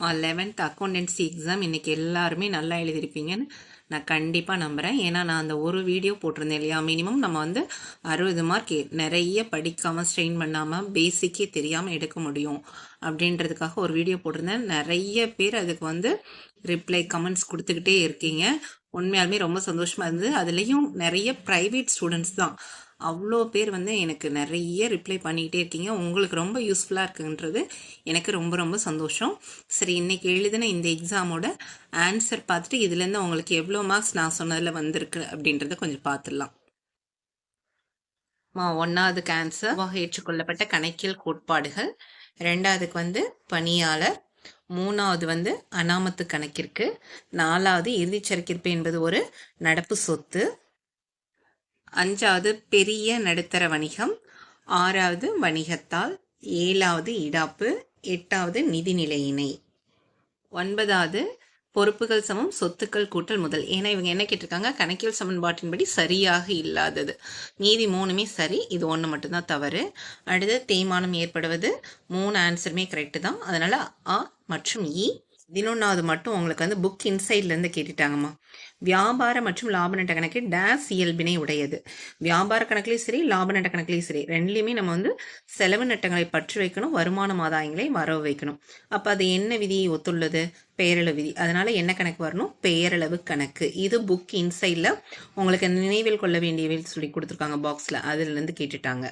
11th accountancy exam இன்றைக்கி எல்லாருமே நல்லா எழுதியிருப்பீங்கன்னு நான் கண்டிப்பாக நம்புகிறேன். ஏன்னா நான் அந்த ஒரு வீடியோ போட்டிருந்தேன் இல்லையா, மினிமம் நம்ம வந்து 60 மார்க் நிறைய படிக்காமல் ஸ்ட்ரெயின் பண்ணாமல் பேசிக்கே தெரியாமல் எடுக்க முடியும் அப்படின்றதுக்காக ஒரு வீடியோ போட்டிருந்தேன். நிறைய பேர் அதுக்கு வந்து ரிப்ளை கமெண்ட்ஸ் கொடுத்துக்கிட்டே இருக்கீங்க. உண்மையாலுமே ரொம்ப சந்தோஷமாக இருந்தது. அதுலேயும் நிறைய ப்ரைவேட் ஸ்டூடெண்ட்ஸ் தான், அவ்வளோ பேர் வந்து எனக்கு நிறைய ரிப்ளை பண்ணிக்கிட்டே இருக்கீங்க. உங்களுக்கு ரொம்ப யூஸ்ஃபுல்லாக இருக்குன்றது எனக்கு ரொம்ப ரொம்ப சந்தோஷம். சரி, இன்றைக்கி எழுதின இந்த எக்ஸாமோட ஆன்சர் பார்த்துட்டு இதுலேருந்து உங்களுக்கு எவ்வளோ மார்க்ஸ் நான் சொன்னதில் வந்திருக்கு அப்படின்றத கொஞ்சம் பார்த்துடலாம். 1ஆவதுக்கு ஆன்சர் ஏற்றுக்கொள்ளப்பட்ட கணக்கியல் கோட்பாடுகள், 2ஆவதுக்கு வந்து பணியாளர், 3ஆவது வந்து அனாமத்து கணக்கிற்கு, 4ஆவது இறுதிச்சரக்கிருப்பு என்பது ஒரு நடப்பு சொத்து, 5ஆவது பெரிய நடுத்தர வணிகம், 6ஆவது வணிகத்தால், 7ஆவது இடாப்பு, 8ஆவது நிதிநிலை இணை, 9ஆவது பொறுப்புகள் சமம் சொத்துக்கள் கூட்டல் முதல். ஏன்னா இவங்க என்ன கேட்டிருக்காங்க, கணக்கியல் சமன்பாட்டின்படி சரியாக இல்லாதது. மீதி 3மே சரி, இது 1 மட்டும்தான் தவறு. அடுத்து தேய்மானம் ஏற்படுவது, 3 ஆன்சருமே கரெக்டு தான். அதனால் அ மற்றும் இ. 11ஆவது மட்டும் உங்களுக்கு வந்து புக் இன்சைட்லேருந்து கேட்டுட்டாங்கம்மா. வியாபார மற்றும் லாப நட்ட கணக்கு டேஸ் இயல்பினை உடையது. வியாபார கணக்குலேயும் சரி, லாப நட்ட கணக்குலேயும் சரி, ரெண்டுலேயுமே நம்ம வந்து செலவு நட்டங்களை பற்று வைக்கணும், வருமான ஆதாயங்களை வரவு வைக்கணும். அப்போ அது என்ன விதியை ஒத்துள்ளது? பெயரளவு விதி. அதனால என்ன கணக்கு வரணும்? பெயரளவு கணக்கு. இது புக் இன்சைடில் உங்களுக்கு நினைவில் கொள்ள வேண்டியவை சொல்லி கொடுத்துருக்காங்க பாக்ஸில், அதுலேருந்து கேட்டுட்டாங்க.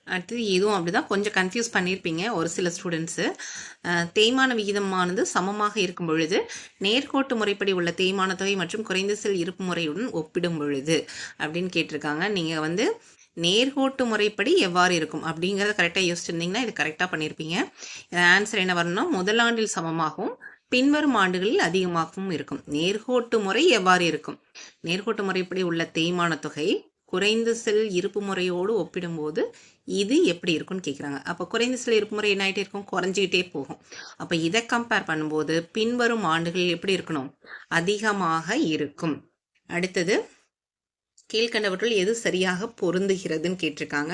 அடுத்தது இதுவும் அப்படிதான், கொஞ்சம் கன்ஃபியூஸ் பண்ணியிருப்பீங்க ஒரு சில ஸ்டூடெண்ட்ஸு. தேய்மான விகிதமானது சமமாக இருக்கும் பொழுது நேர்கோட்டு முறைப்படி உள்ள தேய்மான தொகை மற்றும் குறைந்த செல் இருப்பு முறையுடன் ஒப்பிடும் பொழுது அப்படின்னு கேட்டிருக்காங்க. நீங்கள் வந்து நேர்கோட்டு முறைப்படி எவ்வாறு இருக்கும் அப்படிங்கிறத கரெக்டாக யோசிச்சிருந்தீங்கன்னா இது கரெக்டாக பண்ணியிருப்பீங்க. ஆன்சர் என்ன வரணும்னா, முதலாண்டில் சமமாகவும் பின்வரும் ஆண்டுகளில் அதிகமாகவும் இருக்கும். நேர்கோட்டு முறை எவ்வாறு இருக்கும்? நேர்கோட்டு முறைப்படி உள்ள தேய்மான தொகை குறைந்த செல் இருப்பு முறையோடு ஒப்பிடும்போது இது எப்படி இருக்குன்னு கேட்குறாங்க. அப்போ குறைந்த செல் இருப்பு முறை என்ன ஆகிட்டே இருக்கும்? குறைஞ்சிக்கிட்டே போகும். அப்போ இதை கம்பேர் பண்ணும்போது பின்வரும் ஆண்டுகளில் எப்படி இருக்கணும்? அதிகமாக இருக்கும். அடுத்தது, கீழ்கண்டவற்றுள் எது சரியாக பொருந்துகிறதுன்னு கேட்டிருக்காங்க.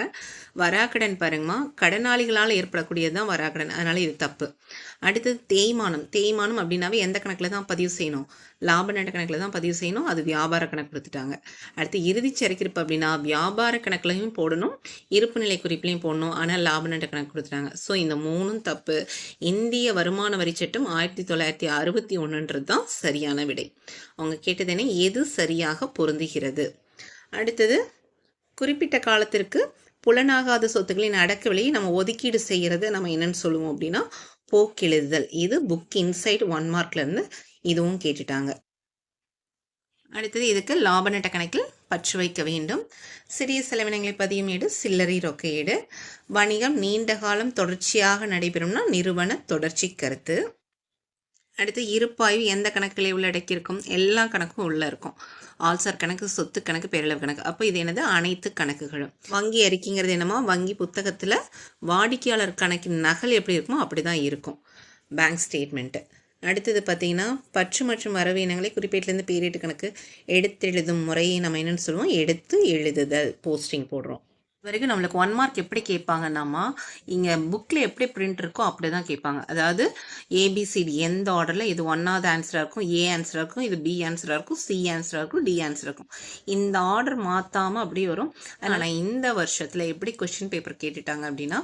வராக்கடன் பாருங்கம்மா, கடனாளிகளால் ஏற்படக்கூடியது தான் வராக்கடன், அதனால இது தப்பு. அடுத்தது தேய்மானம். தேய்மானம் அப்படின்னாவே எந்த கணக்கில் தான் பதிவு செய்யணும்? லாப நட்ட கணக்கில் தான் பதிவு செய்யணும். அது வியாபார கணக்கு கொடுத்துட்டாங்க. அடுத்து இறுதி சரக்கிருப்பு அப்படின்னா வியாபார கணக்குலையும் போடணும், இருப்பு நிலை குறிப்பிலையும் போடணும், ஆனால் லாப நட்ட கணக்கு கொடுத்துட்டாங்க. ஸோ இந்த 3ம் தப்பு. இந்திய வருமான வரி சட்டம் 1961 தான் சரியான விடை. அவங்க கேட்டது என்ன? எது சரியாக பொருந்துகிறது? அடுத்தது, குறிப்பிட்ட காலத்திற்கு புலனாகாத சொத்துக்களின் அடக்க விலையை நம்ம ஒதுக்கீடு செய்கிறது நம்ம என்னன்னு சொல்லுவோம் அப்படின்னா போக்கெழுதுதல். இது புக் இன்சைட் 1 மார்க்லேருந்து இதுவும் கேட்டுட்டாங்க. அடுத்தது, இதுக்கு லாப நட்ட கணக்கில் பற்று வைக்க வேண்டும். சிறிய செலவினங்களை பதியும் ஏடு சில்லறை ரொக்க ஏடு. வணிகம் நீண்ட காலம் தொடர்ச்சியாக நடைபெறும்னா நிறுவன தொடர்ச்சி கருத்து. அடுத்து, இருப்பாய்வு எந்த கணக்குகளை உள்ளடக்கியிருக்கும்? எல்லா கணக்கும் உள்ள இருக்கும். ஆல்சார் கணக்கு, சொத்து கணக்கு, பேரளவு கணக்கு. அப்போ இது என்னது? அனைத்து கணக்குகளும். வங்கி அறிக்கைங்கிறது என்னமா? வங்கி புத்தகத்தில் வாடிக்கையாளர் கணக்கின் நகல் எப்படி இருக்குமோ அப்படி தான் இருக்கும் பேங்க் ஸ்டேட்மெண்ட்டு. அடுத்தது பார்த்தீங்கன்னா, பற்று மற்றும் வரவு இனங்களை குறிப்பேட்டிலேருந்து பேரீட்டு கணக்கு எடுத்தெழுதும் முறையை நம்ம என்னென்னு சொல்லுவோம்? எடுத்து எழுதுதல். போஸ்டிங் போடுறோம். வரைக்கும் நம்மளுக்கு 1 மார்க் எப்படி கேட்பாங்கன்னாமா, இங்கே புக்கில் எப்படி பிரிண்ட் இருக்கோ அப்படி தான் கேட்பாங்க. அதாவது ஏபிசிடி எந்த ஆர்டரில் இது 1ஆவது ஆன்சராக இருக்கும், ஏ ஆன்சராக இருக்கும், இது பி ஆன்சராக இருக்கும், சி ஆன்சராக இருக்கும், டி ஆன்சராக இருக்கும். இந்த ஆர்டர் மாற்றாமல் அப்படி வரும். அதனால் இந்த வருஷத்தில் எப்படி கொஸ்டின் பேப்பர் கேட்டுட்டாங்க அப்படின்னா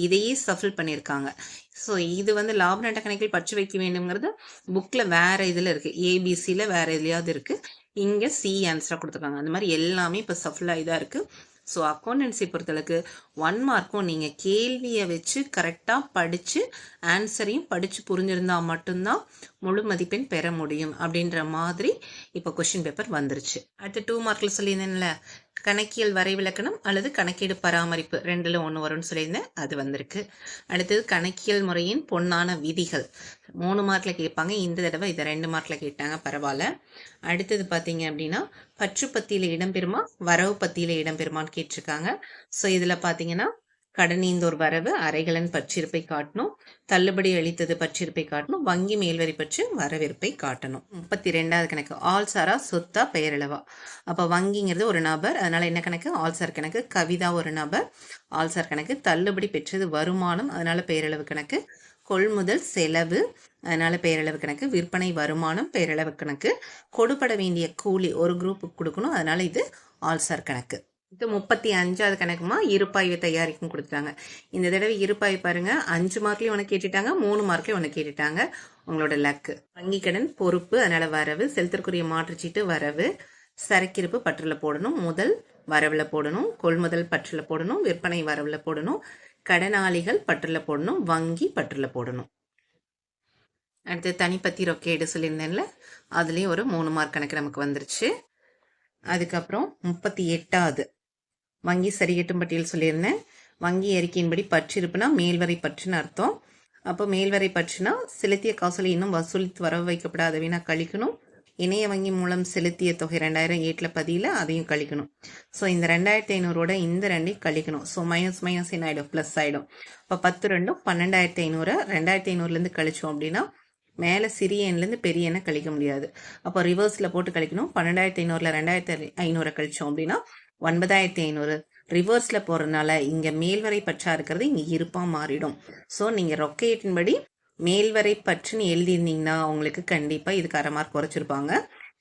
இதையே சஃபில் பண்ணியிருக்காங்க. ஸோ இது வந்து லாப நட்ட கணக்கில் பற்று வைக்க வேண்டுங்கிறது புக்கில் வேறு இதில் இருக்குது, ஏபிசியில் வேறு எதுலையாவது இருக்குது, இங்கே சி ஆன்சராக கொடுத்துருக்காங்க. அந்த மாதிரி எல்லாமே இப்போ சஃபில் இதாக இருக்குது. ஸோ அக்கௌண்டன்சி பொறுத்தளவுக்கு 1 மார்க்கும் நீங்கள் கேள்வியை வச்சு கரெக்டாக படித்து ஆன்சரையும் படித்து புரிஞ்சிருந்தால் மட்டும்தான் முழு மதிப்பெண் பெற முடியும் அப்படின்ற மாதிரி இப்போ கொஷின் பேப்பர் வந்துருச்சு. அடுத்து 2 மார்க்கில் சொல்லியிருந்தேன்ல, கணக்கியல் வரைவிலக்கணம் அல்லது கணக்கீடு பராமரிப்பு 2ல் 1 வரும்னு சொல்லியிருந்தேன், அது வந்திருக்கு. அடுத்தது, கணக்கியல் முறையின் பொன்னான விதிகள் 3 மார்க்கில் கேட்பாங்க. இந்த தடவை இதை 2 மார்க்கில் கேட்டாங்க, பரவாயில்ல. அடுத்தது பார்த்தீங்க அப்படின்னா, பற்று பத்தியில் இடம்பெறுமா வரவு பத்தியில் இடம்பெறுமான்னு கேட்டிருக்காங்க. ஸோ இதில் பார்த்தீங்கன்னா, கடனீந்தோர் வரவு, அரைகலன் பற்றிருப்பை காட்டணும், தள்ளுபடி அளித்தது பற்றிருப்பை காட்டணும், வங்கி மேல்வரி பற்றி வரவிருப்பை காட்டணும். 32வது கணக்கு, ஆல்சாரா சொத்தா பெயரளவா? அப்போ வங்கிங்கிறது ஒரு நபர், அதனால என்ன கணக்கு? ஆல்சார் கணக்கு. கவிதா ஒரு நபர், ஆல்சார் கணக்கு. தள்ளுபடி பெற்றது வருமானம், அதனால பெயரளவு கணக்கு. கொள்முதல் செலவு, அதனால் பெயரளவு கணக்கு. விற்பனை வருமானம் பெயரளவு கணக்கு. கொடுபட வேண்டிய கூலி ஒரு குரூப்புக்கு கொடுக்கணும், அதனால் இது ஆல்சார் கணக்கு. இது 35வது கணக்குமா இருப்பாய்வு தயாரிக்கும் கொடுத்துட்டாங்க. இந்த தடவை இருப்பாய்வு பாருங்க, 5 மார்க்லேயும் ஒன்று கேட்டுட்டாங்க, 3 மார்க்லேயும் ஒன்று கேட்டுட்டாங்க. உங்களோட லக்கு. வங்கி கடன் பொறுப்பு, அதனால வரவு. செலுத்தற்குரிய மாற்றுச்சீட்டு வரவு. சரக்கிருப்பு பற்றில் போடணும், முதல் வரவில் போடணும், கொள்முதல் பற்றில் போடணும், விற்பனை வரவில் போடணும், கடனாளிகள் பற்றில் போடணும், வங்கி பற்றில் போடணும். அடுத்து தனிப்பத்தி ரொக்கேடு சொல்லியிருந்தேன்ல, அதுலேயும் ஒரு 3 மார்க் கணக்கு நமக்கு வந்துருச்சு. அதுக்கப்புறம் 38வது வங்கி சரிகட்டும் பட்டியல் சொல்லியிருந்தேன். வங்கி அறிக்கையின்படி பற்றிருப்புனா மேல்வரை பற்றுன்னு அர்த்தம். அப்போ மேல்வரை பற்றுனா செலுத்திய காசோலை இன்னும் வசூலித்து வரவு வைக்கப்படாதவினா கழிக்கணும். இணைய வங்கி மூலம் செலுத்திய தொகை 2000 ஏட்டில் பதியில் அதையும் கழிக்கணும். ஸோ இந்த 2500ஓட இந்த ரெண்டையும் கழிக்கணும். ஸோ மைனஸ் மைனஸ் என்ன ஆகிடும், ப்ளஸ் ஆகிடும். இப்போ 10 ரெண்டும் 12,500. 2500லேருந்து கழிச்சோம் அப்படின்னா மேலே சிறிய எண்லேருந்து பெரிய எண்ணை கழிக்க முடியாது. அப்போ ரிவர்ஸில் போட்டு கழிக்கணும். 12,500ல் 2,500 கழிச்சோம் அப்படின்னா 9,500. ரிவர்ஸில் போகிறதுனால இங்கே மேல்வரை பற்றா இருக்கிறது இங்கே இருப்பாக மாறிடும். ஸோ நீங்கள் ரொக்கையீட்டின்படி மேல்வரை பற்றுன்னு எழுதியிருந்தீங்கன்னா உங்களுக்கு கண்டிப்பாக இதுக்கு 1/2 மார்க் குறைச்சிருப்பாங்க.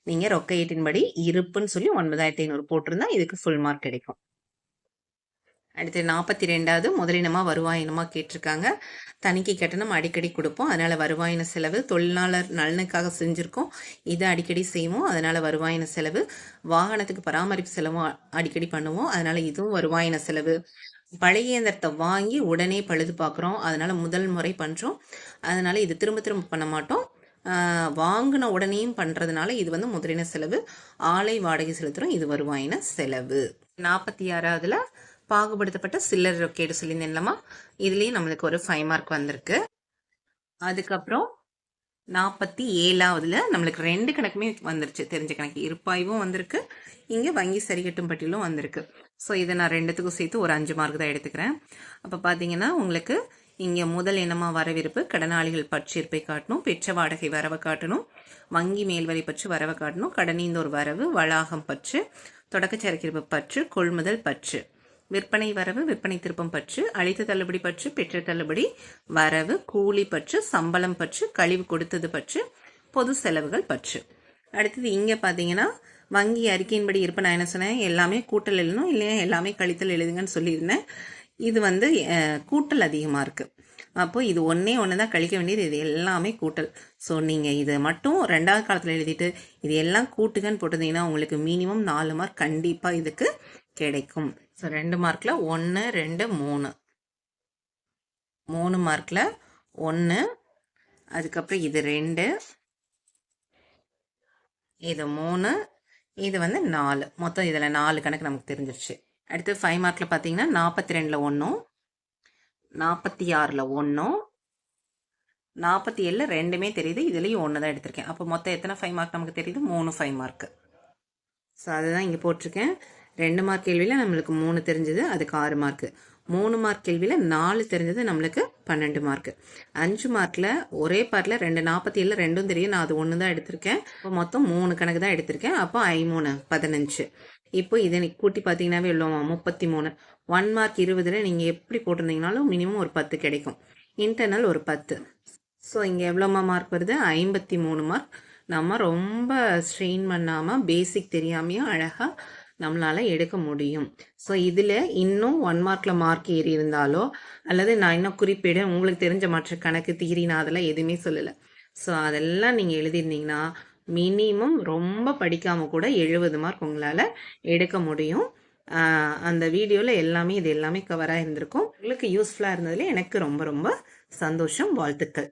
நீங்கள் ரொக்கையீட்டின்படி இருப்புன்னு சொல்லி 9,500 போட்டிருந்தா இதுக்கு ஃபுல் மார்க் கிடைக்கும். அடுத்து 42வது முதலினமா வருவாயினமா கேட்டிருக்காங்க. தணிக்கை கட்டணம் அடிக்கடி கொடுப்போம், அதனால வருவாயின செலவு. தொழிலாளர் நலனுக்காக செஞ்சுருக்கோம், இதை அடிக்கடி செய்வோம், அதனால வருவாயின செலவு. வாகனத்துக்கு பராமரிப்பு செலவும் அடிக்கடி பண்ணுவோம், அதனால இதுவும் வருவாயின செலவு. பழைய இயந்திரத்தை வாங்கி உடனே பழுது பார்க்குறோம், அதனால முதல் முறை பண்ணுறோம், அதனால இது திரும்ப திரும்ப பண்ண மாட்டோம். வாங்கின உடனேயும் பண்ணுறதுனால இது வந்து முதலின செலவு. ஆலை வாடகை செலுத்துகிறோம், இது வருவாயின செலவு. 46வதுல பாகுபடுத்தப்பட்ட சில்லறை ரொக்கேடு சொல்லியிருந்தேன்லமா, இதுலேயும் நம்மளுக்கு ஒரு 5 மார்க் வந்திருக்கு. அதுக்கப்புறம் 47வதுல நம்மளுக்கு 2 கணக்குமே வந்துருச்சு. தெரிஞ்ச கணக்கு இருப்பாய்வும் வந்திருக்கு, இங்கே வங்கி சரிகட்டும் பட்டியலும் வந்திருக்கு. ஸோ இதை நான் 2த்துக்கும் சேர்த்து ஒரு 5 மார்க் தான் எடுத்துக்கிறேன். அப்போ பார்த்தீங்கன்னா உங்களுக்கு இங்கே முதல் என்னமா வரவிருப்பு, கடனாளிகள் பற்றிருப்பை காட்டணும், பெற்ற வாடகை வரவை காட்டணும், வங்கி மேல்வரை பற்று வரவை காட்டணும், கடனீந்தோர் வரவு, வளாகம் பற்று, தொடக்க சரக்கிருப்பு பற்று, கொள்முதல் பற்று, விற்பனை வரவு, விற்பனை திருப்பம் பற்று, அளித்த தள்ளுபடி பற்று, பெற்ற தள்ளுபடி வரவு, கூலி பற்று, சம்பளம் பற்று, கழிவு கொடுத்தது பற்று, பொது செலவுகள் பற்று. அடுத்தது இங்கே பார்த்தீங்கன்னா வங்கி அறிக்கையின்படி இருப்ப நான் என்ன சொன்னேன், எல்லாமே கூட்டல் எழுதணும், இல்லையா எல்லாமே கழித்தல் எழுதுங்கன்னு சொல்லியிருந்தேன். இது வந்து கூட்டல் அதிகமாக இருக்குது. அப்போது இது ஒன்று தான் கழிக்க வேண்டியது, இது எல்லாமே கூட்டல். ஸோ நீங்கள் இதை மட்டும் 2வது காலத்தில் எழுதிட்டு இது எல்லாம் கூட்டுகன்னு போட்டிருந்தீங்கன்னா உங்களுக்கு மினிமம் 4 மார்க் கண்டிப்பாக இதுக்கு கிடைக்கும். ஸோ 2 மார்க்கில் 1 2 3, 3 மார்க்கில் 1, அதுக்கப்புறம் இது 2, இது 3, இது வந்து 4. மொத்தம் இதில் 4 கணக்கு நமக்கு தெரிஞ்சிருச்சு. அடுத்து 5 மார்க்கில் பார்த்தீங்கன்னா 42ல் 1, 46ல் 1, 47ல் 2மே தெரியுது, இதுலேயும் 1 தான் எடுத்திருக்கேன். அப்போ மொத்தம் எத்தனை 5 மார்க் நமக்கு தெரியுது, 3 5 மார்க்கு. ஸோ அதுதான் இங்கே போட்டிருக்கேன். 2 மார்க் கேள்வியில் நம்மளுக்கு 3 தெரிஞ்சது, அதுக்கு 6 மார்க்கு. 3 மார்க் கேள்வியில் 4 தெரிஞ்சது, நம்மளுக்கு 12 மார்க்கு. 5 மார்க்கில் ஒரே பாட்டில் 2 47ல் 2ம் தெரியும், நான் அது 1 தான் எடுத்திருக்கேன். இப்போ மொத்தம் 3 கணக்கு தான் எடுத்திருக்கேன். அப்போ 5 3 15. இப்போ இதை கூட்டி பார்த்தீங்கன்னாவே எவ்வளோமா 33. 1 மார்க் 20ல் நீங்கள் எப்படி போட்டிருந்தீங்கனாலும் மினிமம் ஒரு 10 கிடைக்கும், இன்டர்னல் ஒரு 10. ஸோ இங்கே எவ்வளோமா மார்க் வருது, 53 மார்க். நம்ம ரொம்ப ஸ்ட்ரெயின் பண்ணாமல் பேசிக் தெரியாமையும் அழகாக நம்மளால் எடுக்க முடியும். ஸோ இதில் இன்னும் 1 மார்க்கில் மார்க் ஏறி இருந்தாலோ அல்லது நான் இன்னும் குறிப்பிட உங்களுக்கு தெரிஞ்ச மற்ற கணக்கு தீரி நான் அதெல்லாம் எதுவுமே சொல்லலை. ஸோ அதெல்லாம் நீங்கள் எழுதிருந்தீங்கன்னா மினிமம் ரொம்ப படிக்காமல் கூட 70 மார்க் உங்களால் எடுக்க முடியும். அந்த வீடியோவில் எல்லாமே இது எல்லாமே கவராக இருந்திருக்கும். உங்களுக்கு யூஸ்ஃபுல்லாக இருந்ததில் எனக்கு ரொம்ப ரொம்ப சந்தோஷம். வாழ்த்துக்கள்.